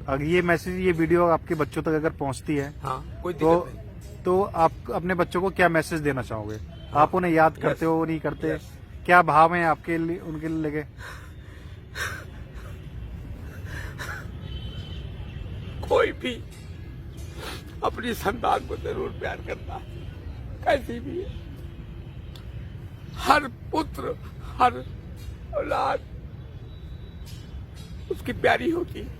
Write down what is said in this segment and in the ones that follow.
अगर ये मैसेज, ये वीडियो आपके बच्चों तक अगर पहुंचती है, हाँ, कोई दिक्कत नहीं। तो आप अपने बच्चों को क्या मैसेज देना चाहोगे? हाँ, आप उन्हें याद करते हो, नहीं करते? यस। क्या भाव है आपके लिए, उनके लिए लेके? कोई भी अपनी संतान को जरूर प्यार करता है, कैसी भी है। हर पुत्र, हर औलाद उसकी प्यारी होती है।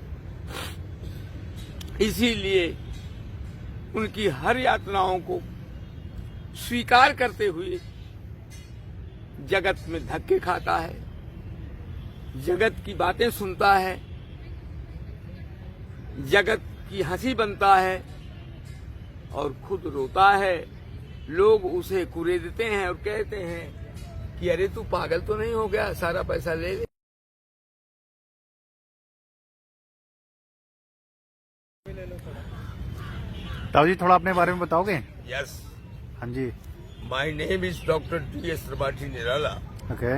इसीलिए उनकी हर यातनाओं को स्वीकार करते हुए जगत में धक्के खाता है, जगत की बातें सुनता है, जगत की हंसी बनता है और खुद रोता है। लोग उसे कुरेदते हैं और कहते हैं कि अरे तू पागल तो नहीं हो गया, सारा पैसा ले ले। ताऊ जी, थोड़ा अपने बारे में बताओगे? यस, हाँ जी। My name is doctor T S. Tripathi Nirala. Okay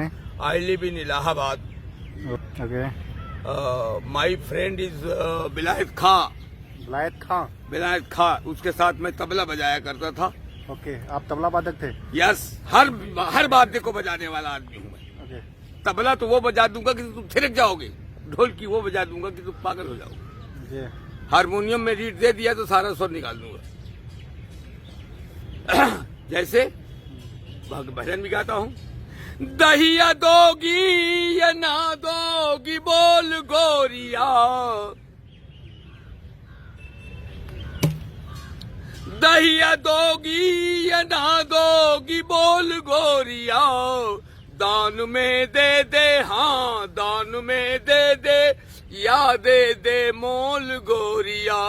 I live in Allahabad. Okay. My friend is Vilayat Khan. विलायत खां, उसके साथ मैं तबला बजाया करता था। ओके। आप तबला वादक थे? यस, हर वाद्य को बजाने वाला आदमी हूँ मैं। ओके। तबला तो वो बजा दूंगा कि तुम थिरक जाओगे, ढोल की वो बजा दूंगा कि तुम पागल हो जाओगे। जी। हारमोनियम में रीड दे दिया तो सारा स्वर निकाल दूंगा। जैसे भजन भी गाता हूँ। दहिया दोगी या ना दोगी बोल गोरिया, दहिया दोगी या ना दोगी बोल गोरिया, दान में दे दे, हाँ दान में दे दे, या दे दे मोल गोरिया,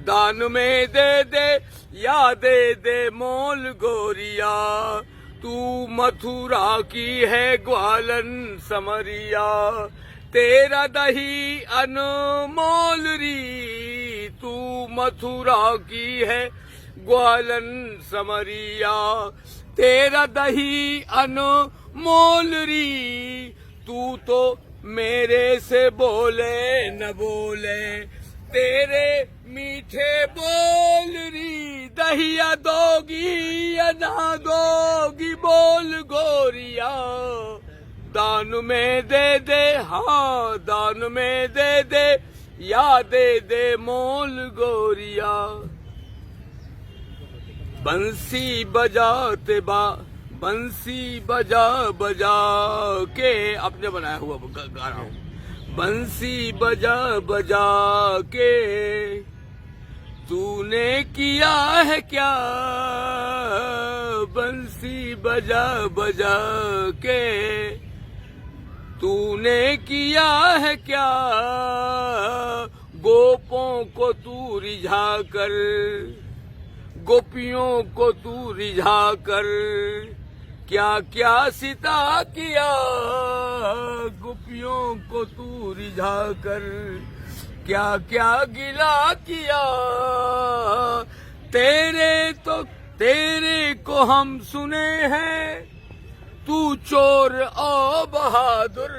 दान में दे दे, या दे दे मोल गोरिया। तू मथुरा की है ग्वालन समरिया, तेरा दही अनमोल री। तू मथुरा की है ग्वालन समरिया, तेरा दही अनमोल री। तू तो मेरे से बोले न बोले, तेरे मीठे बोल री। दहिया दोगी या ना दोगी बोल गोरिया, दान में दे दे, हाँ दान में दे दे, या दे दे मोल गोरिया। बंसी बजाते बंसी बजा बजा के, अपने बनाया हुआ गा रहा हूँ। बंसी बजा बजा के तूने किया है क्या, बंसी बजा बजा के तूने किया है क्या। गोपों को तू रिझा कर, गोपियों को तू रिझा कर, क्या क्या सिता किया। गोपियों को तू रिझा कर, क्या क्या गिला किया। तेरे को हम सुने हैं, तू चोर ओ बहादुर।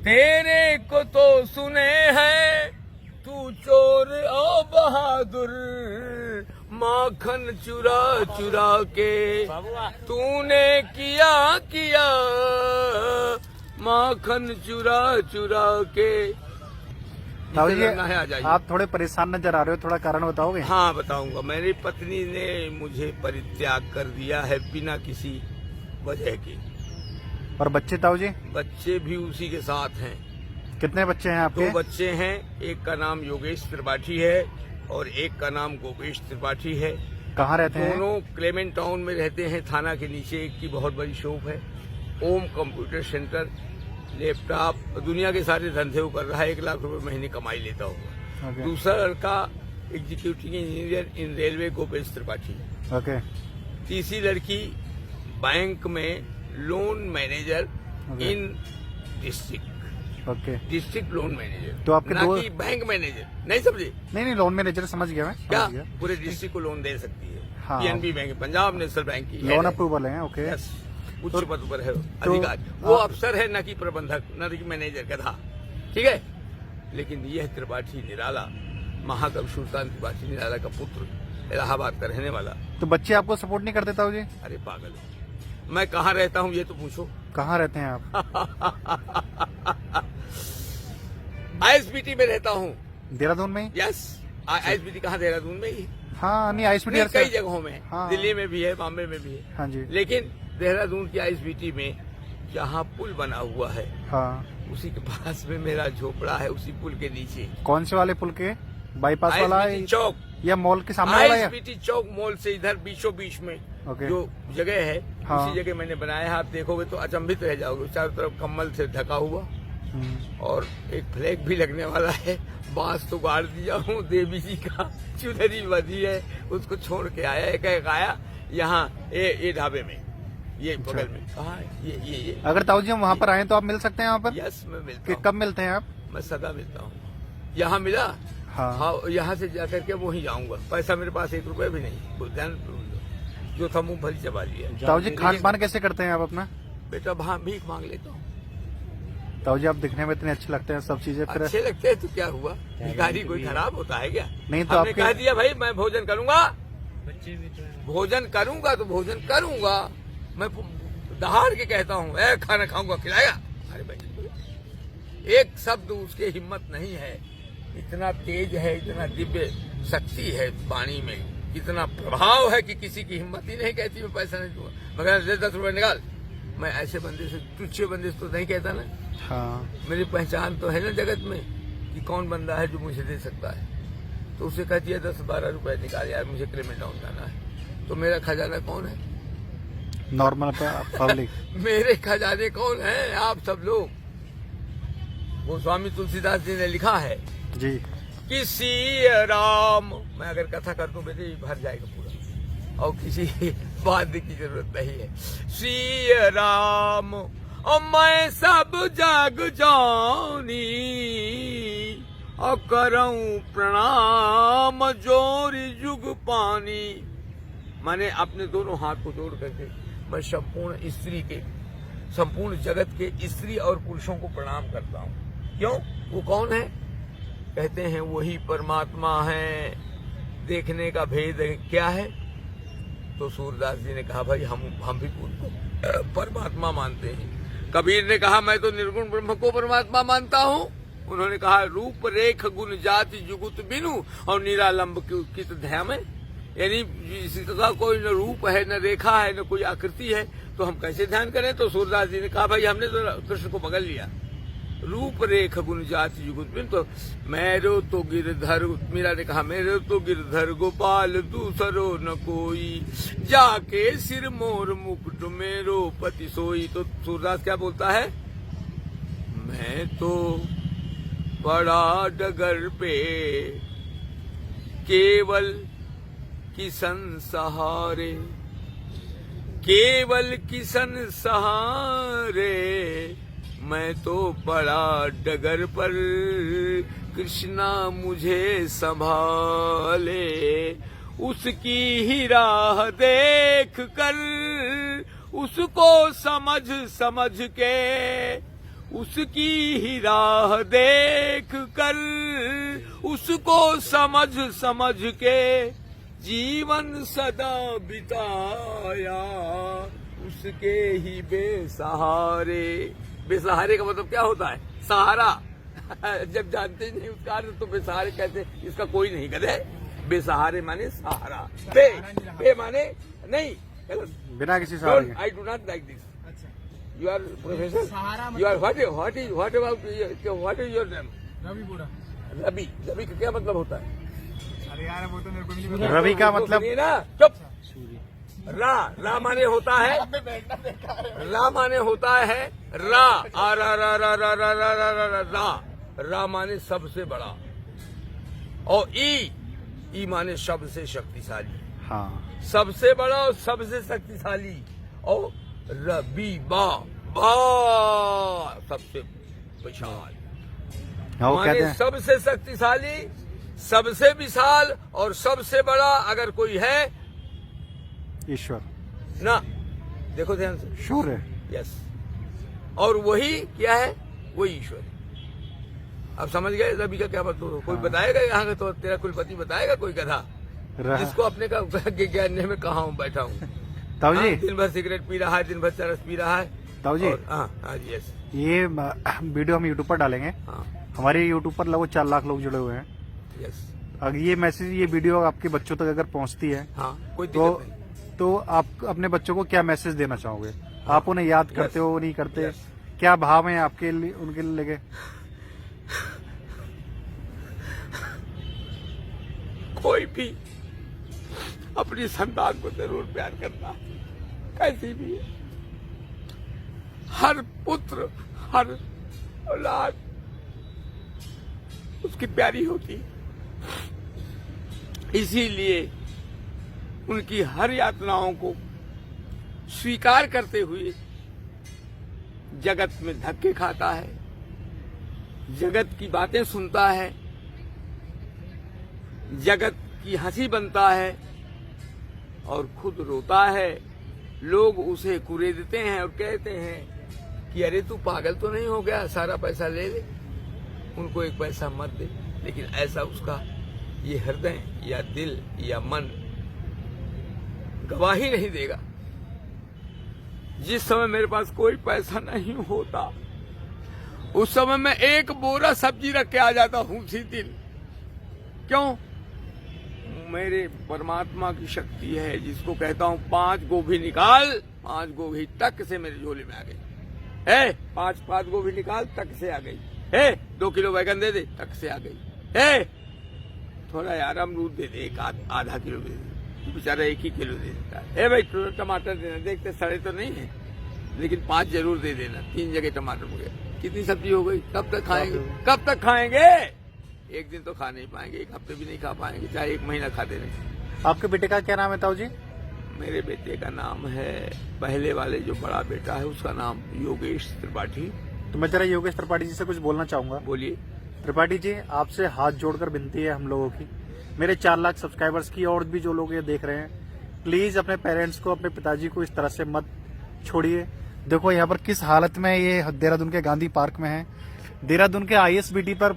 तेरे को तो सुने हैं, तू चोर ओ बहादुर। माखन चुरा चुरा के तूने किया, माखन चुरा चुरा के। ताऊ जी, है, आ जाइए। आप थोड़े परेशान नजर आ रहे हो, थोड़ा कारण बताओगे? हाँ बताऊंगा। मेरी पत्नी ने मुझे परित्याग कर दिया है बिना किसी वजह के। और बच्चे ताऊ जी? बच्चे भी उसी के साथ हैं। कितने बच्चे हैं आपके? 2 बच्चे हैं, एक का नाम योगेश त्रिपाठी है और एक का नाम गोपेश त्रिपाठी है। कहाँ रहते हैं? दोनों क्लेमेंट टाउन में रहते हैं, थाना के नीचे। एक की बहुत बड़ी शॉप है, ओम कंप्यूटर सेंटर। लैपटॉप, दुनिया के सारे धंधे वो कर रहा है, 1 लाख रुपए महीने कमाई लेता हुआ। दूसरा लड़का executive engineer in railway, Gopesh Tripathi. Okay. तीसरी लड़की बैंक में loan manager in district. Okay. District loan manager, तो आपके दो बैंक मैनेजर। नहीं समझे? नहीं, लोन मैनेजर समझ गया मैं। क्या पूरे डिस्ट्रिक्ट को लोन दे सकती है। हाँ। PNB bank, Punjab national bank की लोन अप्रूवल है। ओके। यस, उच्च पद पर है अधिकारी। वो अफसर है, न कि प्रबंधक, न कि मैनेजर का था। ठीक है। लेकिन यह त्रिपाठी निराला, महाकवि सुल्तान त्रिपाठी निराला का पुत्र, इलाहाबाद का रहने वाला। तो बच्चे आपको सपोर्ट नहीं करते ताऊ जी? अरे पागल हो, मैं कहाँ रहता हूँ ये तो पूछो। कहाँ रहते हैं आप? आईएसबीटी में रहता हूँ। देहरादून में ही? यस, आईएसबीटी कहाँ, देहरादून में ही? हाँ, नहीं आईएसबीटी कई जगहों में, हाँ। दिल्ली में भी है, बॉम्बे में भी है। हाँ जी। लेकिन देहरादून की आईएसबीटी में जहाँ पुल बना हुआ है, हाँ, उसी के पास में मेरा झोपड़ा है, उसी पुल के नीचे। कौन से वाले पुल के? बाईपास वाला है चौक या मॉल के सामने वाला है? आईएसबीटी चौक मॉल से इधर बीचों बीच में ओके। जो जगह है, हाँ। उसी जगह मैंने बनाया है। आप देखोगे तो अचंभित रह जाओगे, चारों तरफ कम्बल से ढका हुआ, और एक फ्लैग भी लगने वाला है। बांस तो गाड़ दिया हूँ, देवी जी का चुनरी बधी है, उसको छोड़ के आया, एक आया यहाँ ये ढाबे में, ये बगल में। कहाँ है ये? अगर ताऊ जी हम वहाँ पर आए तो आप मिल सकते हैं यहाँ पर? यस, मैं मिलता कि हूँ। कब मिलते हैं आप? मैं सदा मिलता हूँ। यहाँ मिला, हाँ, यहाँ से जाकर के वहीं जाऊंगा। पैसा मेरे पास 1 रुपए भी नहीं, वो ध्यान जो था मुंह भरी चबा लिया। ताऊ जी खान पान कैसे करते हैं आप अपना? बेटा भीख मांग लेता हूँ। ताऊ जी आप दिखने में इतने अच्छे लगते हैं, सब चीजें फिर अच्छे लगते हैं तो क्या हुआ, भिखारी कोई खराब होता है क्या? नहीं तो हमने आपके कह दिया भाई मैं भोजन करूंगा, भोजन करूंगा तो भोजन करूंगा। मैं दहाड़ के कहता हूँ ए खाना खाऊंगा, खिलाएगा? अरे भाई एक शब्द उसके हिम्मत नहीं है। इतना तेज है, इतना दिव्य शक्ति है वाणी में, इतना प्रभाव है कि किसी की हिम्मत ही नहीं कहती मैं पैसा नहीं दूंगा। मगर 10 रुपए निकाल। मैं ऐसे बंदे से, तुच्छे बंदे से तो नहीं कहता ना। हाँ, मेरी पहचान तो है ना जगत में कि कौन बंदा है जो मुझे दे सकता है। तो उसे कह दिया 10-12 रुपए निकाल यार, मुझे क्लेमेंट टाउन जाना है। तो मेरा खजाना कौन है? Normal public. मेरे खजाने कौन है? आप सब लोग। वो स्वामी तुलसीदास जी ने लिखा है जी, किसी राम, मैं अगर कथा कर दूं बेटे भर जाएगा पूरा, और किसी बात की जरूरत नहीं है। श्री राम और मैं सब जग जानी, और करऊं प्रणाम जोरी जुग पानी। मैंने अपने दोनों हाथ को जोड़ करके मैं संपूर्ण स्त्री के, संपूर्ण जगत के स्त्री और पुरुषों को प्रणाम करता हूँ। क्यों? वो कौन है? कहते हैं वही परमात्मा है, देखने का भेद क्या है? तो सूरदास जी ने कहा भाई हम भी उनको परमात्मा मानते हैं। कबीर ने कहा मैं तो निर्गुण ब्रह्म को परमात्मा मानता हूँ। उन्होंने कहा रूप रेख गुण जाति जुगुत बिनु और निरालंब कित ध्यान में, यानी जिसका कोई न रूप है, न रेखा है, न कोई आकृति है, तो हम कैसे ध्यान करें? तो सूरदास जी ने कहा भाई हमने तो कृष्ण को पकड़ लिया। रूप रेख गुण जाति जुगुत बिनु, तो मेरो तो गिरधर, मीरा ने कहा मेरो तो गिरधर गोपाल दूसरो न कोई, जाके सिर मोर मुकुट मेरो पति सोई। तो सूरदास क्या बोलता है? मैं तो बड़ा डगर पे केवल किसन सहारे, केवल किसन सहारे, मैं तो बड़ा डगर पर कृष्णा मुझे संभाले। उसकी ही राह देख कर, उसको समझ के, उसकी ही राह देख कर, उसको समझ के जीवन सदा बिताया, उसके ही बेसहारे। बेसहारे का मतलब क्या होता है? सहारा। जब जानते नहीं उसका अर्थ तो बेसहारे कहते, इसका कोई नहीं कहते। बेसहारे माने सहारा, बे माने नहीं, बिना किसी सहारे के। I do not like this. You are professor, you are what is your name? Ravi बुरा। रवि, रवि का क्या मतलब होता है? अरे यार वो तो मेरे को नहीं पता। रवि का मतलब ना, चुप। रा माने होता है, रा माने होता है रा, आ रा रा रा रा रा रा रा रा रा, रा माने सबसे बड़ा, और ई माने सबसे शक्तिशाली। हाँ, सबसे बड़ा और सबसे शक्तिशाली, और रबी बा सबसे विशाल, वो कहते माने हैं सबसे शक्तिशाली, सबसे विशाल और सबसे बड़ा अगर कोई है ईश्वर। ना, देखो ध्यान से, शूर है। यस, और वही क्या है? वही ईश्वर है। अब समझ गए रवि का क्या मतलब? कोई बताएगा यहाँ का? तो तेरा कुलपति बताएगा? कोई गधा जिसको अपने का ज्ञान में कहा हूँ बैठा हूँ। ताऊ जी, दिन भर सिगरेट पी रहा है, दिन भर चरस पी रहा है। ताऊ जी, हाँ जी, यस। ये वीडियो हम यूट्यूब पर डालेंगे। हाँ हमारे यूट्यूब पर लगभग 4 लाख लोग जुड़े हुए हैं। यस। अगर ये मैसेज, ये वीडियो आपके बच्चों तक अगर पहुंचती है, हाँ, कोई दिक्कत नहीं। तो आप अपने बच्चों को क्या मैसेज देना चाहोगे? आप उन्हें याद करते हो, नहीं करते? यस। क्या भाव है आपके लिए, उनके लिए लेके? कोई भी अपनी संतान को जरूर प्यार करता है, कैसी भी है। हर पुत्र, हर औलाद उसकी प्यारी होती है। इसीलिए उनकी हर यातनाओं को स्वीकार करते हुए जगत में धक्के खाता है, जगत की बातें सुनता है, जगत की हंसी बनता है और खुद रोता है। लोग उसे कुरेदते हैं और कहते हैं कि अरे तू पागल तो नहीं हो गया, सारा पैसा ले ले, उनको एक पैसा मत दे। लेकिन ऐसा उसका ये हृदय या दिल या मन गवाही नहीं देगा। जिस समय मेरे पास कोई पैसा नहीं होता, उस समय मैं एक बोरा सब्जी रख के आ जाता हूँ उसी दिन। क्यों? मेरे परमात्मा की शक्ति है, जिसको कहता हूँ 5 गोभी निकाल, 5 गोभी तक से मेरे झोले में आ गई है। 5 गोभी निकाल, तक से आ गई है। 2 किलो बैगन दे दे, तक से आ गई है। थोड़ा यार अमरूद दे दे, एक आधा किलो दे दे, बेचारा 1 ही किलो दे देता है। भाई टमाटर देना, देखते सड़े तो नहीं है, लेकिन 5 जरूर दे देना। 3 जगह टमाटर हो गए, कितनी सब्जी हो गई? कब तक खाएंगे? कब तक खाएंगे? एक दिन तो खा नहीं पाएंगे, 1 हफ्ते भी नहीं खा पाएंगे, चाहे 1 महीना खाते रहे। आपके बेटे का क्या नाम है ताऊ जी? मेरे बेटे का नाम है, पहले वाले जो बड़ा बेटा है उसका नाम योगेश त्रिपाठी। तो मैं जरा योगेश त्रिपाठी जी से कुछ बोलना चाहूंगा। बोलिए। त्रिपाठी जी, आपसे हाथ जोड़कर विनती है हम लोगों की, मेरे 4 लाख सब्सक्राइबर्स की, और भी जो लोग ये देख रहे हैं, प्लीज अपने पेरेंट्स को, अपने पिताजी को इस तरह से मत छोड़िए। देखो यहाँ पर किस हालत में ये देहरादून के गांधी पार्क में है। देहरादून के ISBT पर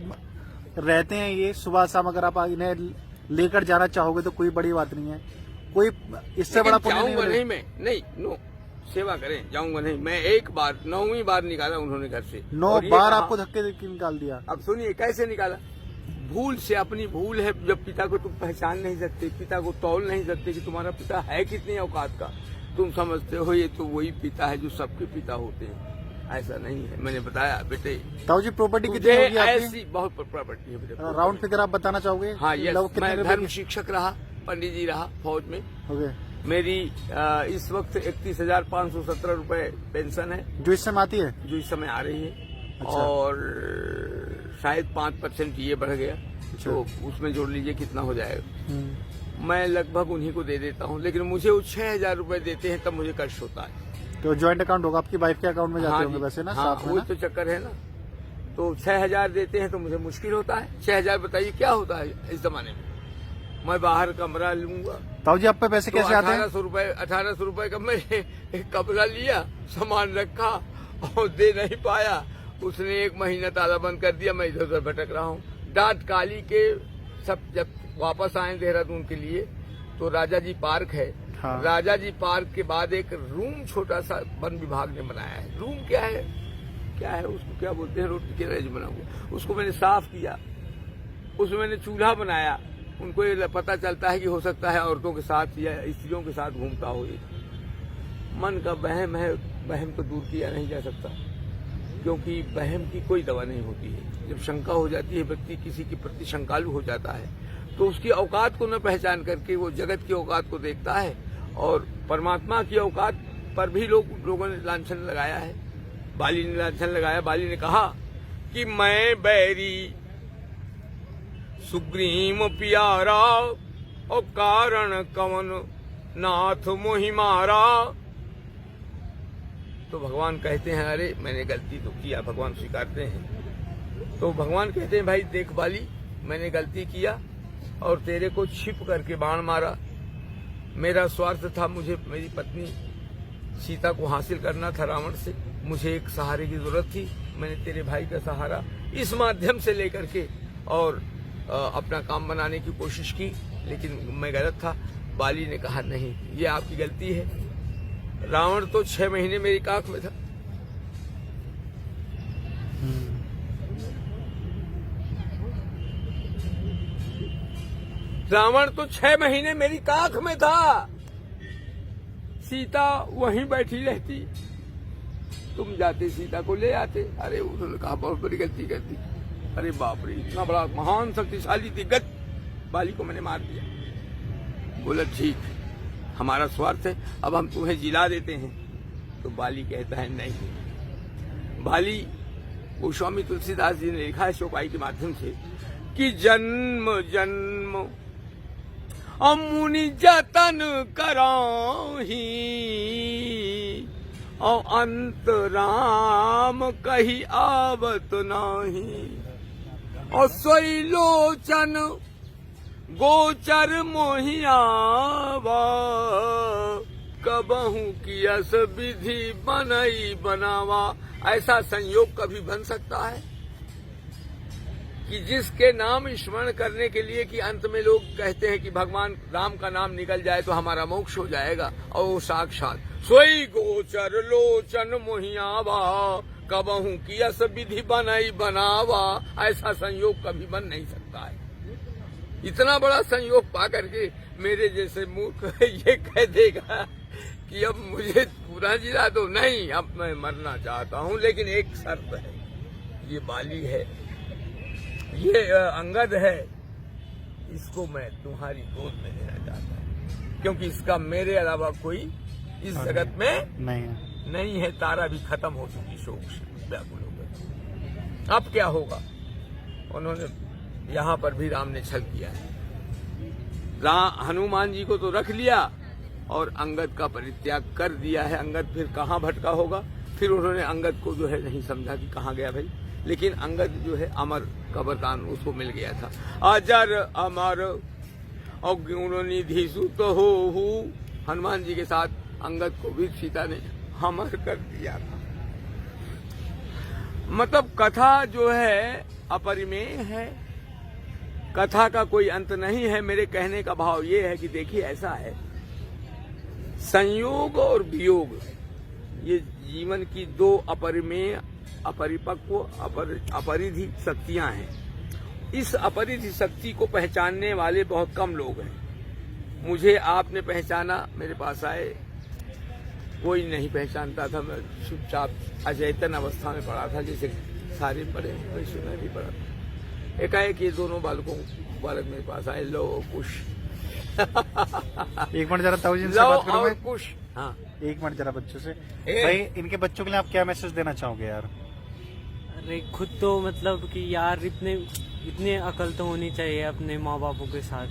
रहते हैं ये। सुबह शाम अगर आप इन्हें लेकर जाना चाहोगे तो कोई बड़ी बात नहीं है, कोई इससे बड़ा पुण्य जाऊंगा नहीं। नहीं मैं, नहीं, नो, सेवा करें, जाऊंगा नहीं मैं। एक बार 9वीं बार निकाला उन्होंने घर से, 9 बार आपको धक्के देके निकाल दिया। अब सुनिए कैसे निकाला। भूल से, अपनी भूल है। जब पिता को तुम पहचान नहीं सकते, पिता को तौल नहीं सकते कि तुम्हारा पिता है कितनी औकात का, तुम समझते हो ये तो वही पिता है जो सबके पिता होते हैं। ऐसा नहीं है। मैंने बताया बेटे, ताऊ जी प्रॉपर्टी कितनी होगी आपकी? ऐसी बहुत प्रॉपर्टी है बेटे। राउंड फिगर आप बताना चाहोगे? हाँ, यस। मैं रुपए धर्म की? शिक्षक रहा, पंडित जी रहा फौज में। ओके। मेरी इस वक्त 31,517 रुपए पेंशन है, जो इस समय आती है, जो इस समय आ रही है। अच्छा। और शायद 5% ये बढ़ गया, तो उसमें जोड़ लीजिए कितना हो जाएगा। मैं लगभग उन्हीं को दे देता हूँ, लेकिन मुझे वो 6,000 रुपए देते हैं, तब मुझे कष्ट होता है। तो ज्वाइंट अकाउंट होगा आपकी वाइफ के अकाउंट में जाते हाँ होंगे वैसे ना? हाँ, साथ में वो ना? तो चक्कर है ना। तो 6,000 देते हैं तो मुझे मुश्किल होता है। 6,000 बताइए क्या होता है इस जमाने में। मैं बाहर कमरा लूंगा। ताऊ जी आप पे पैसे कैसे आते हैं? 1800 रुपए का मैं एक कमरा लिया, सामान रखा और दे नहीं पाया। उसने 1 महीना ताला बंद कर दिया, मैं इधर उधर भटक रहा हूँ। डांट काली के सब जब वापस आए देहरादून के लिए, तो राजा जी पार्क है। हाँ। राजा जी पार्क के बाद एक रूम छोटा सा वन विभाग ने बनाया है। रूम क्या है, उसको क्या बोलते हैं, रोटी के रेज बना हुआ, उसको मैंने साफ किया। उसमें मैंने चूल्हा बनाया। उनको ये पता चलता है कि हो सकता है औरतों के साथ या स्त्रियों के साथ घूमता हो। ये मन का वहम है, वहम को दूर किया नहीं जा सकता, क्योंकि वहम की कोई दवा नहीं होती है। जब शंका हो जाती है, व्यक्ति किसी के प्रति शंकालु हो जाता है, तो उसकी औकात को न पहचान करके वो जगत की औकात को देखता है। और परमात्मा की औकात पर भी लोगों ने लांछन लगाया है। बाली ने लांछन लगाया। बाली ने कहा कि मैं बैरी सुग्रीम प्यारा और कारण कवन नाथ मोहि मारा। तो भगवान कहते हैं अरे मैंने गलती तो किया, भगवान स्वीकारते हैं। तो भगवान कहते हैं भाई देख बाली, मैंने गलती किया और तेरे को छिप करके बाण मारा। मेरा स्वार्थ था, मुझे मेरी पत्नी सीता को हासिल करना था रावण से। मुझे एक सहारे की जरूरत थी, मैंने तेरे भाई का सहारा इस माध्यम से लेकर के और अपना काम बनाने की कोशिश की, लेकिन मैं गलत था। बाली ने कहा नहीं, ये आपकी गलती है। रावण तो 6 महीने मेरी काख में था। रावण तो 6 महीने मेरी काख में था। सीता वहीं बैठी रहती, तुम जाते सीता को ले आते। अरे उन्होंने कहा बहुत बड़ी गलती कर दी। अरे बाप रे, इतना बड़ा महान शक्तिशाली दिग्गज बाली को मैंने मार दिया। बोला ठीक, हमारा स्वार्थ है, अब हम तुम्हें जिला देते हैं। तो बाली कहता है नहीं। बाली गोस्वामी तुलसीदास जी ने लिखा है चौपाई के माध्यम से कि जन्म जन्म मुनि जतन कराही और अंत राम कही आवत नाही। और सोई लोचन गोचर मोहियावा कबहू की अस विधि बनई बनावा। ऐसा संयोग कभी बन सकता है कि जिसके नाम स्मरण करने के लिए कि अंत में लोग कहते हैं कि भगवान राम का नाम निकल जाए तो हमारा मोक्ष हो जाएगा, और वो साक्षात सोई गोचर लोचन मोहियावा कबहू की अस विधि बनई बनावा। ऐसा संयोग कभी बन नहीं सकता है। इतना बड़ा संयोग पा करके मेरे जैसे मूर्ख ये कह देगा कि अब मुझे पूरा जिला दो। नहीं, अब मैं मरना चाहता हूँ, लेकिन एक शर्त है। ये बाली है, ये अंगद है, इसको मैं तुम्हारी गोद में लेना चाहता हूँ, क्योंकि इसका मेरे अलावा कोई इस जगत में नहीं है। तारा भी खत्म हो चुकी, शोक से व्याकुल हो गए। अब क्या होगा? उन्होंने यहाँ पर भी राम ने छल किया है। हनुमान जी को तो रख लिया और अंगद का परित्याग कर दिया है। अंगद फिर कहाँ भटका होगा? फिर उन्होंने अंगद को जो है नहीं समझा कि कहाँ गया भाई, लेकिन अंगद जो है अमर कब्रतान उसको मिल गया था। अजर अमर और गुणनिधि सुत हो। हनुमान जी के साथ अंगद को भी सीता ने अमर कर दिया था। मतलब कथा जो है अपरिमेय है, कथा का कोई अंत नहीं है। मेरे कहने का भाव ये है कि देखिए ऐसा है, संयोग और वियोग ये जीवन की दो अपरिमेय अपरिपक्व अपरिधि शक्तियां हैं। इस अपरिधि शक्ति को पहचानने वाले बहुत कम लोग हैं। मुझे आपने पहचाना, मेरे पास आए, कोई नहीं पहचानता था। मैं चुपचाप अचेतन अवस्था में पड़ा था, जैसे सारे पड़े वैसे मैं भी पड़ा था। एकाएक ये दोनों बालक मेरे पास आए, लो कुश। एक मिनट जरा ताऊ जी से बात करूं मैं। कुश, हाँ एक मिनट जरा बच्चों से। भाई इनके बच्चों के लिए आप क्या मैसेज देना चाहोगे यार? अरे खुद तो मतलब कि यार इतने अकल तो होनी चाहिए अपने माँ बापों के साथ।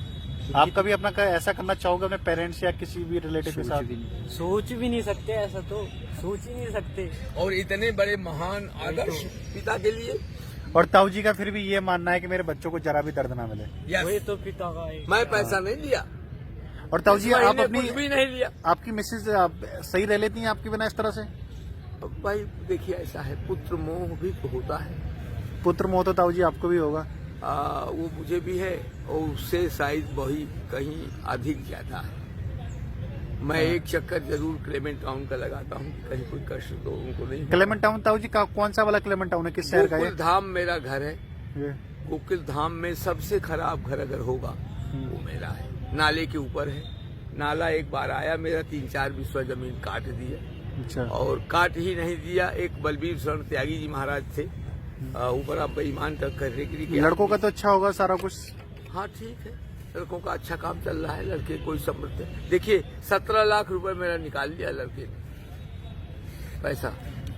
आप कभी अपना ऐसा करना चाहोगे अपने पेरेंट्स या किसी भी रिलेटिव के साथ? सोच भी नहीं सकते, ऐसा तो सोच ही नहीं सकते। और इतने बड़े महान आदर्श पिता के लिए। और ताऊ जी का फिर भी ये मानना है कि मेरे बच्चों को जरा भी दर्द ना मिले। वही तो पिता का है। मैं पैसा नहीं लिया। और ताऊ जी आप अपनी कुछ भी नहीं लिया। आपकी मिसेज सही रह लेती हैं आपके बिना इस तरह से? भाई देखिए ऐसा है, पुत्र मोह भी तो होता है। पुत्र मोह तो ताऊ जी आपको भी होगा। वो मुझे भी है, और उससे शायद वही कहीं अधिक ज्यादा है। मैं एक चक्कर जरूर क्लेमेंट टाउन का लगाता हूँ, कहीं कोई कष्ट तो उनको नहीं। क्लेमेंट टाउन ताऊ जी का कौन सा वाला क्लेमेंट टाउन है, किस शहर का है? गोकुल धाम मेरा घर है। गोकुल धाम में सबसे खराब घर अगर होगा वो मेरा है। नाले के ऊपर है। नाला एक बार आया, मेरा 3-4 बिस्वा जमीन काट दिया। अच्छा। और काट ही नहीं दिया, एक बलबीर शरण त्यागी जी महाराज थे, ऊपर आप बेईमान तक करने के लिए। लड़कों का तो अच्छा होगा सारा कुछ? हाँ ठीक है, लड़कों का अच्छा काम चल रहा है। लड़के कोई समृद्ध है। देखिए 17 लाख रुपए मेरा निकाल लिया लड़के ने पैसा।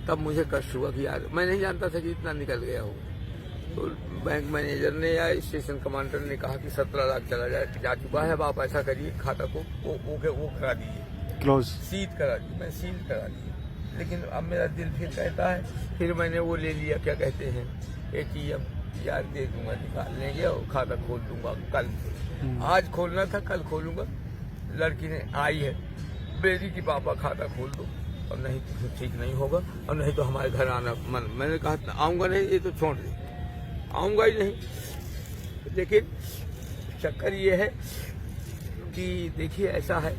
तब मुझे कष्ट हुआ कि यार मैं नहीं जानता था कि इतना निकल गया हो। तो बैंक मैनेजर ने या स्टेशन कमांडर ने कहा कि 17 लाख चला जा चुका है, अब आप ऐसा करिए खाता को वो करा दीजिए, क्लोज सील करा दी। मैं सील करा दी, लेकिन अब मेरा दिल फिर कहता है, फिर मैंने वो ले लिया, क्या कहते हैं, ATM। यार दे दूंगा, निकाल लेंगे और खाता खोल दूंगा कल। आज खोलना था, कल खोलूंगा। लड़की ने आई है, बेरी की पापा खाता खोल दो, और नहीं तो ठीक नहीं होगा, और नहीं तो हमारे घर आना। मैंने कहा आऊंगा नहीं, ये तो छोड़ दे। आऊंगा ही नहीं। लेकिन चक्कर ये है कि देखिए ऐसा है,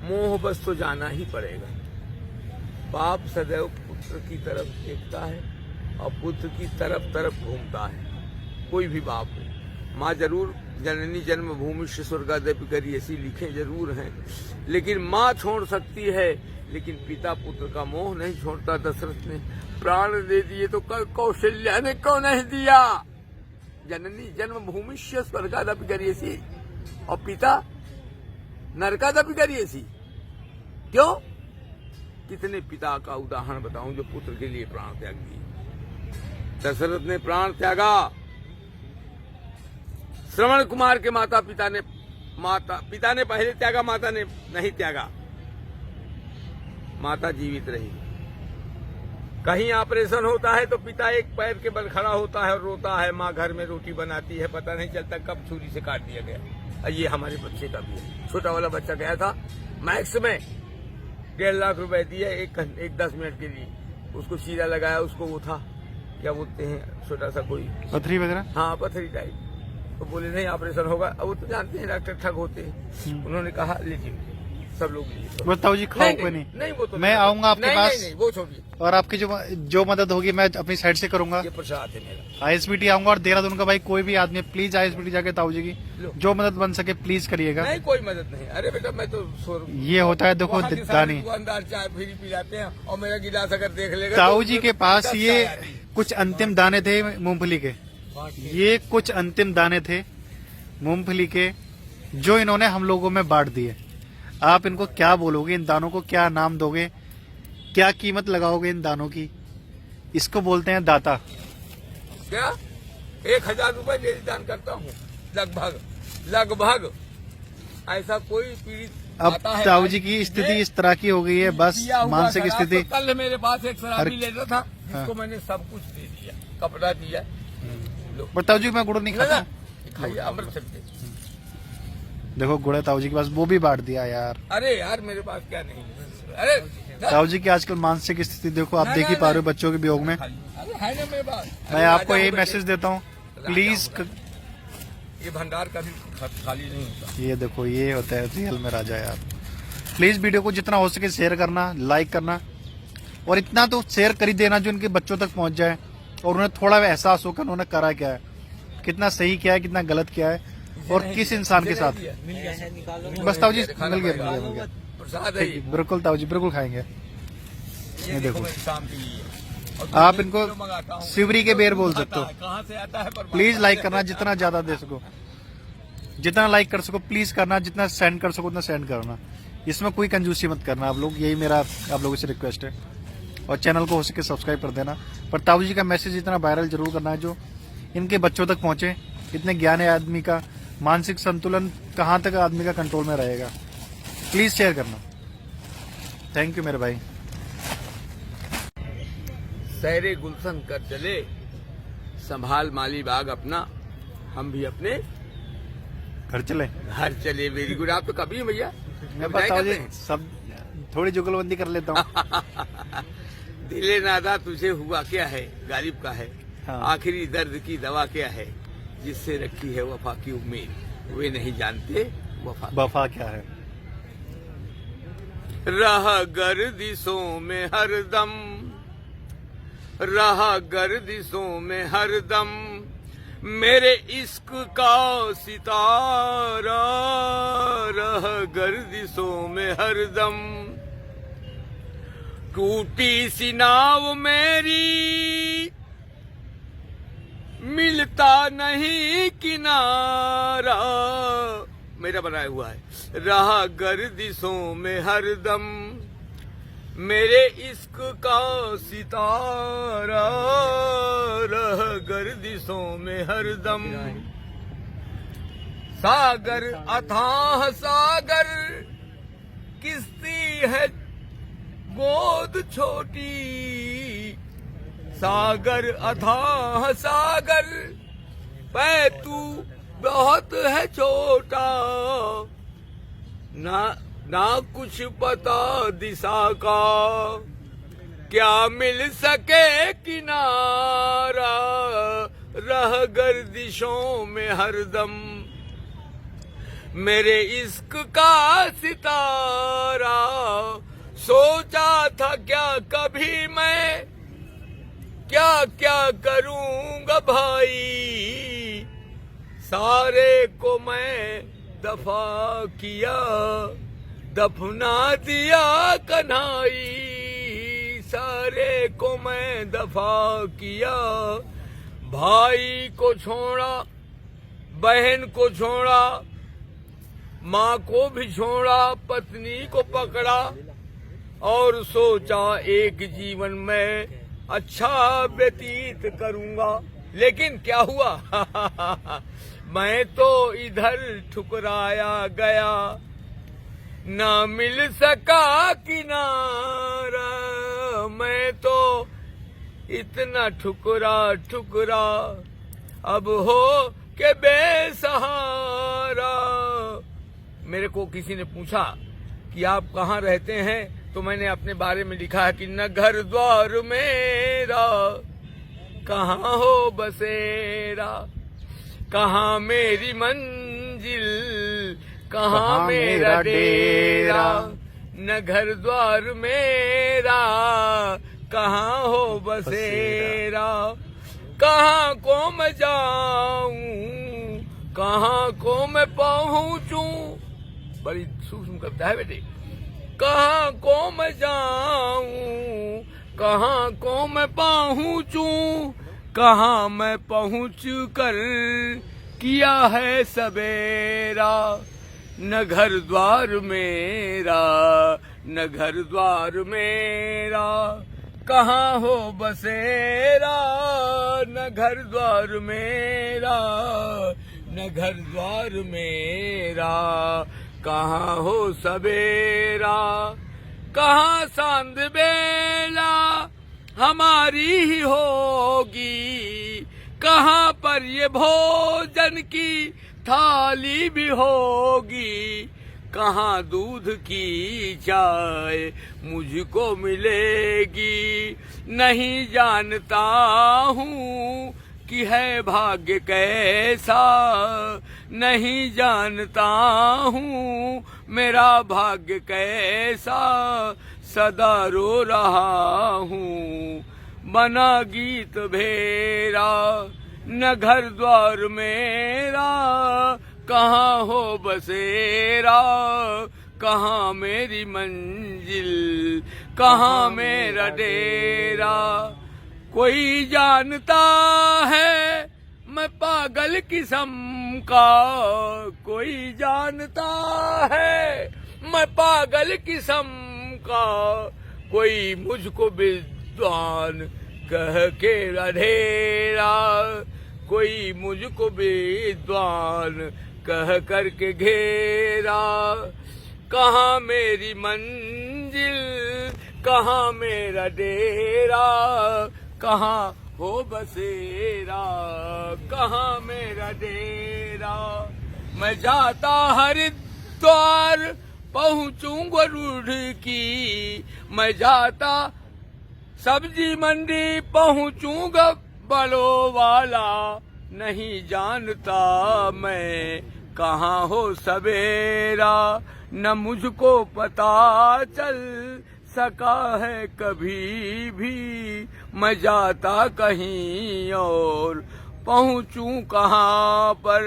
मोह बस तो जाना ही पड़ेगा। बाप सदैव पुत्र की तरफ देखता है और पुत्र की तरफ तरफ घूमता है, कोई भी बाप हो। माँ जरूर जननी जन्मभूमि स्वर्गादपि करियसी लिखे जरूर हैं, लेकिन माँ छोड़ सकती है, लेकिन पिता पुत्र का मोह नहीं छोड़ता। दशरथ ने प्राण दे दिए तो कौशल्या ने क्यों नहीं दिया? जननी जन्मभूमि स्वर्गादपि करियसी और पिता नरकादपि करियसी। क्यों? कितने पिता का उदाहरण बताऊं जो पुत्र के लिए प्राण त्याग दिए। दशरथ ने प्राण त्यागा, श्रवण कुमार के पिता ने पहले त्यागा, माता ने नहीं त्यागा। माता जीवित रही। कहीं ऑपरेशन होता है तो पिता एक पैर के बल खड़ा होता है और रोता है, माँ घर में रोटी बनाती है, पता नहीं चलता कब छुरी से काट दिया गया। और ये हमारे बच्चे का भी है। छोटा वाला बच्चा गया था मैक्स में, 1.5 लाख रुपए दिए एक 10 मिनट के लिए, उसको चीरा लगाया, उसको वो था क्या बोलते हैं, छोटा सा कोई पथरी वगैरह, हाँ पथरी टाइप। तो बोले नहीं ऑपरेशन होगा। अब वो तो जानते हैं डॉक्टर ठग होते हैं। उन्होंने कहा लीजिए, सब लोग लीजिए। बताओ जी, खाओ कोई नहीं वो तो मैं आऊंगा आपके पास। नहीं वो छोड़िए, और आपकी जो मदद होगी मैं अपनी साइड से करूंगा। ये प्रसाद है मेरा। ISBT आऊंगा और देहरादून का भाई कोई भी आदमी प्लीज ISBT जाके ताऊ जी की जो मदद बन सके प्लीज करिएगा। नहीं कोई मदद नहीं। अरे बेटा मैं तो ये होता है, देखो दानी दुकानदार चाय फ्री पिलाते हैं और मेरा गिलास अगर देख लेगा ताऊ जी के पास ये कुछ अंतिम दाने थे मूंगफली के, ये कुछ अंतिम दाने थे मूंगफली के जो इन्होंने हम लोगों में बांट दिए। आप इनको क्या बोलोगे? इन दानों को क्या नाम दोगे? क्या कीमत लगाओगे इन दानों की? इसको बोलते हैं दाता। क्या 1000 रुपए डेली दान करता हूँ लगभग। ऐसा कोई पीड़ित अब आता है ताऊ जी की स्थिति इस तरह की हो गई है, बस मानसिक स्थिति। तो कल मेरे पास एक शराबी लेता था, जिसको मैंने सब कुछ दे दिया, कपड़ा दिया। पर ताऊ जी मैं गुड़ नहीं खाता। खाइए अमृत सकते। देखो गुड़ है ताऊ जी के पास, वो भी बांट दिया यार। अरे यार मेरे पास क्या नहीं। अरे ताऊ जी की आजकल मानसिक स्थिति देखो, आप देख ही पा रहे हो बच्चों के वियोग में। अरे है ना मेरे पास। मैं आपको यही मैसेज देता हूँ, प्लीज। ये भंडार कभी खाली नहीं होता। ये देखो, ये होता है रियल में राजा यार। प्लीज वीडियो को जितना हो सके शेयर करना, लाइक करना, और इतना तो शेयर कर ही देना जो इनके बच्चों तक पहुंच जाए और उन्हें थोड़ा एहसास हो कि उन्होंने करा क्या है, कितना सही किया है, कितना गलत किया है और किस इंसान के साथ। बस ताऊ जी मिल गया। प्रसाद है। बिल्कुल ताऊ जी, बिल्कुल खाएंगे। ये देखो, शाम के लिए आप इनको शिवरी के बेर बोल सकते हो। कहाँ से आता है? प्लीज लाइक करना, जितना ज्यादा दे सको, जितना लाइक कर सको प्लीज करना, जितना सेंड कर सको उतना सेंड करना। इसमें कोई कंजूसी मत करना आप लोग, यही मेरा आप लोगों से रिक्वेस्ट है। और चैनल को हो सके सब्सक्राइब कर देना। पर ताऊ जी का मैसेज इतना वायरल जरूर करना है जो इनके बच्चों तक पहुंचे। इतने ज्ञान है आदमी का, मानसिक संतुलन कहाँ तक आदमी का कंट्रोल में रहेगा। प्लीज शेयर करना। थैंक यू मेरे भाई। सैरे गुलशन कर चले, संभाल माली बाग अपना, हम भी अपने घर चले। घर चले। Very good. आप तो कभी भैया मैं बताओ जी, सब थोड़ी जुगलबंदी कर लेता हूँ। दिले नादा तुझे हुआ क्या है, गालिब का है। हाँ। आखिरी दर्द की दवा क्या है, जिससे रखी है वफा की उम्मीद, वे नहीं जानते वफा क्या है। रहा गर्दिशों में हरदम, रहा गर्दिशों में हरदम, मेरे इश्क का सितारा, रहा गर्दिशों में हरदम। टूटी सी नाव मेरी, मिलता नहीं किनारा, मेरा बनाया हुआ है। रहा गर्दिशों में हरदम, मेरे इश्क का सितारा, रह गर्दिशों में हरदम। सागर अथाह सागर, किस्ती है गोद छोटी, सागर अथाह सागर, पै तू बहुत है छोटा, ना कुछ पता दिशा का, क्या मिल सके किनारा, रह गर्दिशों में हरदम। मेरे इश्क का सितारा सोचा था क्या कभी मैं, क्या क्या करूंगा भाई, सारे को मैं दफा किया, दफना दिया कन्हाई, सारे को मैं दफा किया। भाई को छोड़ा, बहन को छोड़ा, माँ को भी छोड़ा, पत्नी को पकड़ा और सोचा एक जीवन में अच्छा व्यतीत करूंगा। लेकिन क्या हुआ मैं तो इधर ठुकराया गया, ना मिल सका किनारा। मैं तो इतना ठुकरा ठुकरा अब हो के बेसहारा। मेरे को किसी ने पूछा कि आप कहाँ रहते हैं, तो मैंने अपने बारे में लिखा है कि न घर द्वार मेरा, कहाँ हो बसेरा, कहाँ मेरी मंजिल, कहाँ मेरा डेरा। न घर द्वार मेरा, कहाँ हो बसेरा, कहाँ को मैं जाऊं, कहाँ को मैं पहुंचूं। बड़ी सूक्ष्म कविता है बेटे। कहाँ को मैं जाऊं, कहाँ को मैं पहुंचूं, कहाँ मैं पहुंच कर किया है सवेरा। न घर द्वार मेरा, न घर द्वार मेरा, कहाँ हो बसेरा। न घर द्वार मेरा, न घर द्वार मेरा, कहाँ हो सवेरा। कहाँ सांझ बेला हमारी ही होगी, कहाँ पर ये भोजन की थाली भी होगी, कहाँ दूध की चाय मुझको मिलेगी। नहीं जानता हूँ कि है भाग्य कैसा, नहीं जानता हूँ मेरा भाग्य कैसा, सदा रो रहा हूँ बना गीत भेरा। न घर द्वार मेरा, कहाँ हो बसेरा, कहाँ मेरी मंजिल, कहाँ मेरा डेरा। कोई जानता है मैं पागल किस्म का, कोई जानता है मैं पागल किस्म का, कोई मुझको विद्वान कह के अधेरा, कोई मुझको विद्वान कह करके घेरा। कहाँ मेरी मंजिल, कहाँ मेरा डेरा, कहाँ हो बसेरा, कहाँ मेरा डेरा। मैं जाता हरिद्वार पहुँचूंगा रूढ़ की, मैं जाता सब्जी मंडी पहुँचूंगा बड़ो वाला। नहीं जानता मैं कहाँ हो सवेरा, न मुझको पता चल सका है कभी भी। मैं जाता कहीं और पहुँचूं कहाँ पर,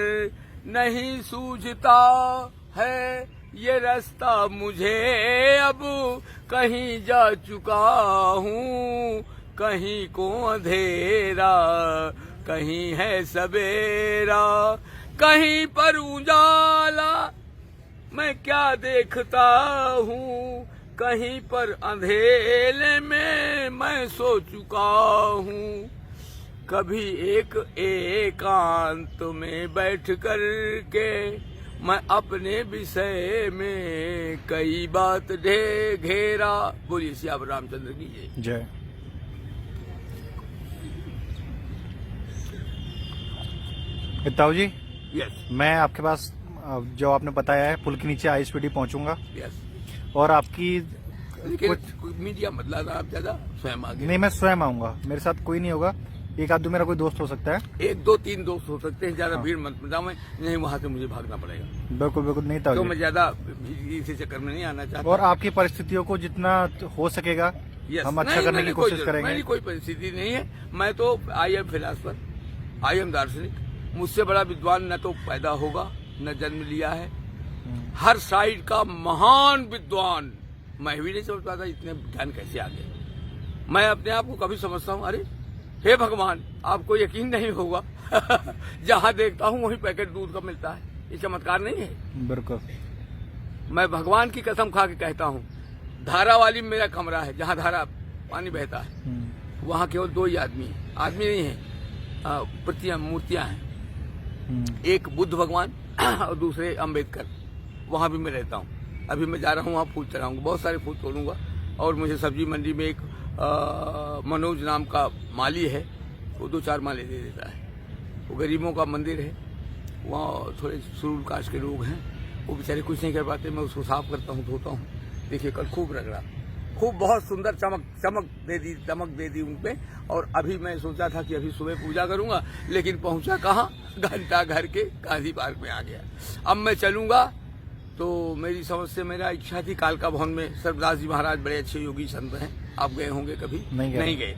नहीं सूझता है ये रास्ता मुझे अब। कहीं जा चुका हूँ, कहीं को अंधेरा, कहीं है सवेरा, कहीं पर उजाला मैं क्या देखता हूँ, कहीं पर अंधेरे में मैं सो चुका हूँ। कभी एक एकांत में बैठ कर के मैं अपने विषय में कई बात घेरा। बोलिए श्याम रामचंद्र की जय। जय। ताऊ जी, यस मैं आपके पास जो आपने बताया है पुल के नीचे आईएसपीडी पहुंचूंगा यस। और आपकी लेकिन मीडिया मत लाना आप ज्यादा, स्वयं आगे। नहीं, मैं स्वयं आऊंगा, मेरे साथ कोई नहीं होगा। एक आध दो मेरा कोई दोस्त हो सकता है। 1 2 3 दोस्त हो सकते हैं, ज्यादा भीड़ मत में जाऊं मैं, नहीं वहां से मुझे भागना पड़ेगा। बिल्कुल बिल्कुल नहीं था तो मैं ज्यादा इसी चक्कर में नहीं आना चाहता। और आपकी परिस्थितियों को जितना हो सकेगा Yes, हम अच्छा नहीं, करने की मेरी कोशिश कोई करेंगे। मेरी कोई परिस्थिति नहीं है। मैं तो I am philosopher, I am दार्शनिक। मुझसे बड़ा विद्वान न तो पैदा होगा न जन्म लिया है। हर साइड का महान विद्वान मैं भी नहीं समझ पाता, इतने ज्ञान कैसे आ गए। मैं अपने आप को कभी समझता हूँ, अरे हे भगवान, आपको यकीन नहीं होगा जहाँ देखता हूँ वहीं पैकेट दूध का मिलता है। ये चमत्कार नहीं है? बिल्कुल। मैं भगवान की कसम खा के कहता हूँ, धारा वाली मेरा कमरा है, जहाँ धारा पानी बहता है वहाँ केवल 2 ही आदमी नहीं है, प्रतियां मूर्तियां हैं। एक बुद्ध भगवान और दूसरे अम्बेडकर। वहाँ भी मैं रहता हूँ। अभी मैं जा रहा हूँ वहाँ फूल चढ़ाऊंगा, बहुत सारे फूल तोड़ूंगा। और मुझे सब्जी मंडी में एक मनोज नाम का माली है, वो 2-4 माले दे देता है। वो गरीबों का मंदिर है, वहाँ थोड़े शुरू कास्ट के लोग हैं, वो बेचारे कुछ नहीं कर पाते। मैं उसको साफ करता हूँ, धोता हूँ। देखिए कल खूब रगड़ा, खूब बहुत सुंदर चमक दे दी उनपे। और अभी मैं सोचा था कि अभी सुबह पूजा करूंगा, लेकिन पहुंचा कहाँ, घंटा घर के गांधी पार्क में आ गया। अब मैं चलूंगा तो मेरी समझ से मेरा इच्छा थी कालका भवन में, सर्वदास जी महाराज बड़े अच्छे योगी संत हैं, आप गए होंगे कभी? नहीं गए।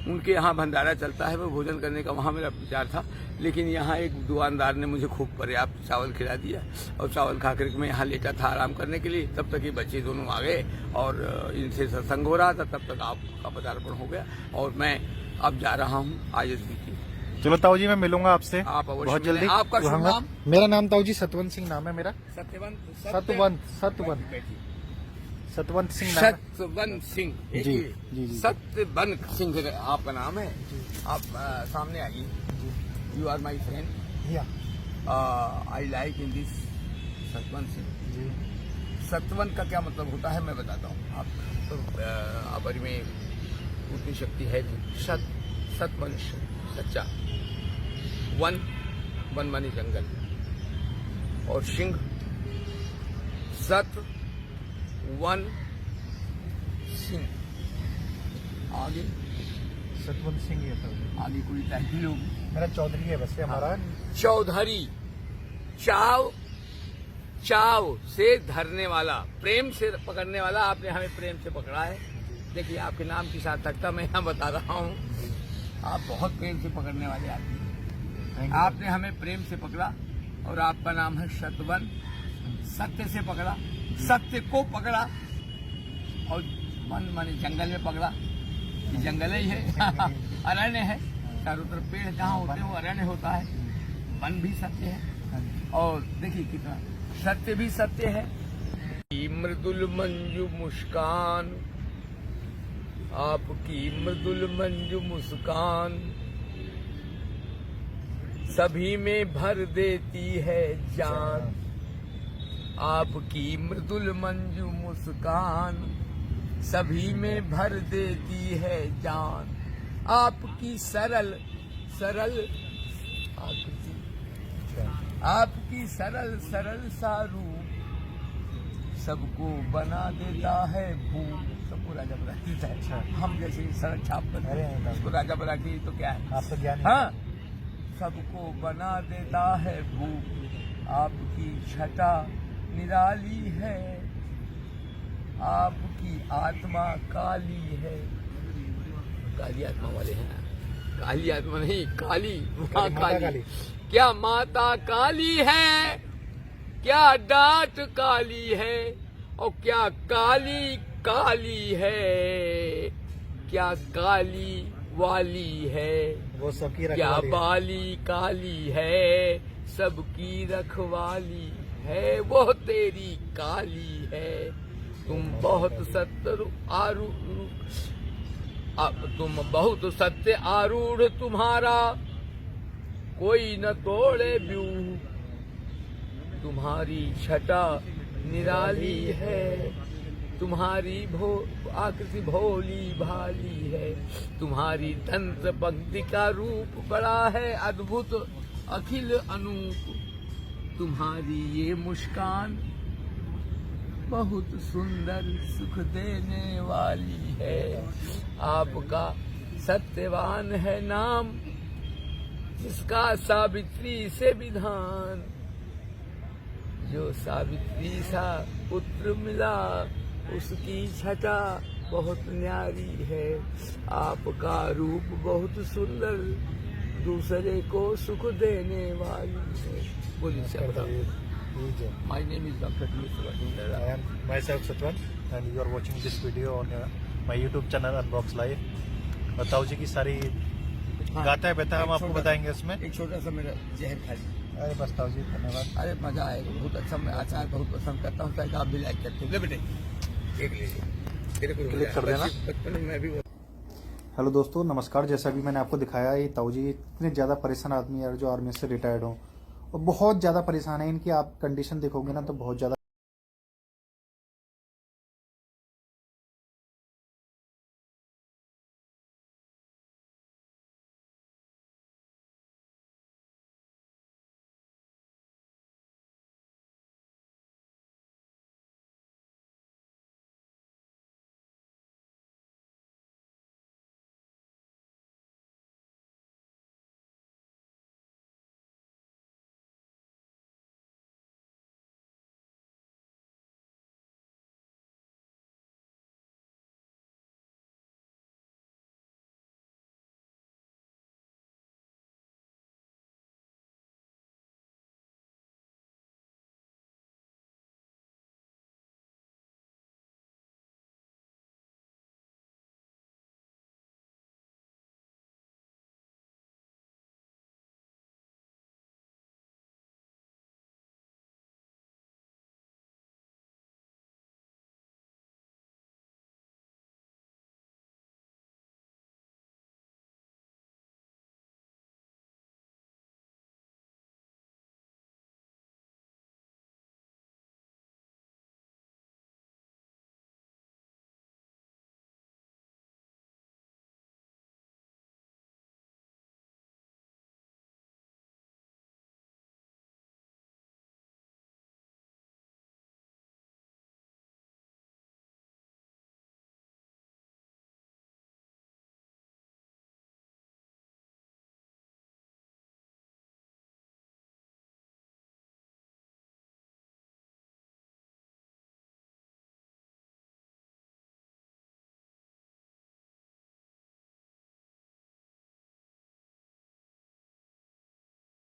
उनके यहाँ भंडारा चलता है, वो भोजन करने का वहाँ मेरा विचार था। लेकिन यहाँ एक दुकानदार ने मुझे खूब पर्याप्त चावल खिला दिया, और चावल खा कर मैं यहाँ लेटा था आराम करने के लिए। तब तक ये बच्चे दोनों आ गए और इनसे सत्संग हो रहा था, तब तक आपका पदार्पण हो गया और मैं अब जा रहा हूँ ISB की। चलो ताऊ जी, मैं मिलूंगा आपसे आप अवश्य बहुत जल्दी। आपका शुभ नाम? मेरा नाम ताऊ जी सतवंत सिंह नाम है मेरा। सत्यवंत सिंह नाम। सतवंत सिंह जी। सत्यवंत सिंह आपका नाम है। आप सामने आइए। You are my friend, I like in this Satwant Singh. Satwant का क्या मतलब होता है मैं बताता हूँ। आप तो आपरी में उतनी शक्ति है नहीं। सतवंत सच्चा, वन माने जंगल, और सिंह सत वन सिंह। आगे सतवंत सिंह ही है। आगे कोई टाइटल होगी? मेरा चौधरी है वैसे हमारा। चौधरी, चाव से धरने वाला, प्रेम से पकड़ने वाला। आपने हमें प्रेम से पकड़ा है। देखिए आपके नाम की सार्थकता मैं यहाँ बता रहा हूँ। आप बहुत प्रेम से पकड़ने वाले आदमी। आपने हमें प्रेम से पकड़ा और आपका नाम है सतवंत। सत्य से पकड़ा, सत्य को पकड़ा, और वन माने जंगल में पकड़ा। ये जंगल ही है, अरण्य है, चारों तरफ पेड़ जहाँ होते हैं वो अरण्य होता है। वन भी सत्य है, और देखिए कितना सत्य भी सत्य है। मृदुल मंजू मुस्कान, आपकी मृदुल मंजू मुस्कान सभी में भर देती है जान। आपकी मृदुल मंजू मुस्कान सभी में भर देती है जान। आपकी सरल आकृति, आपकी सरल सा रूप सबको बना देता है भूप। सबको राजा बना देता है। अच्छा। हम जैसे सड़क छाप करते हैं उसको राजा बना के, तो क्या है? आपका ज्ञान। हाँ, सबको बना देता है भूप। आपकी छटा निराली है, आपकी आत्मा काली है। काली आत्मा वाले हैं, काली आत्मा नहीं, काली माँ काली। क्या माता काली है, क्या डांट काली है, और क्या काली है, क्या काली वाली है, वो सबकी क्या बाली काली है, सबकी रखवाली है, वो तेरी काली है। तुम बहुत सत्य आरूढ़ तुम्हारा, कोई न तोड़े ब्यू। तुम्हारी छटा निराली है, तुम्हारी आकृति भोली भाली है। तुम्हारी तंत्र पंक्ति का रूप बड़ा है अद्भुत अखिल अनूप। तुम्हारी ये मुस्कान बहुत सुंदर सुख देने वाली है। आपका सत्यवान है नाम जिसका सावित्री से विधान, जो सावित्री सा पुत्र मिला उसकी छटा बहुत न्यारी है। आपका रूप बहुत सुंदर दूसरे को सुख देने वाली है। बोलिए sir. My name is doctor I am myself Satwan and you are watching this video on my YouTube channel Unbox Live। और ताऊ जी की सारी गाता है बता हम आपको बताएंगे इसमें। एक छोटा सा मेरा जहर खा लीजिए। अरे बस ताऊ जी धन्यवाद। अरे मजा आएगा, बहुत अच्छा। मैं अचार बहुत पसंद करता हूँ, शायद आप भी लाइक करते हो। ले बेटे एक ले लीजिए, क्लिक कर देना। बचपन में मैं भी हेलो दोस्तों, नमस्कार। जैसा भी मैंने आपको दिखाया, ये ताऊ जी इतने ज़्यादा परेशान आदमी है जो आर्मी से रिटायर्ड हो और बहुत ज़्यादा परेशान है। इनकी आप कंडीशन देखोगे ना तो बहुत ज़्यादा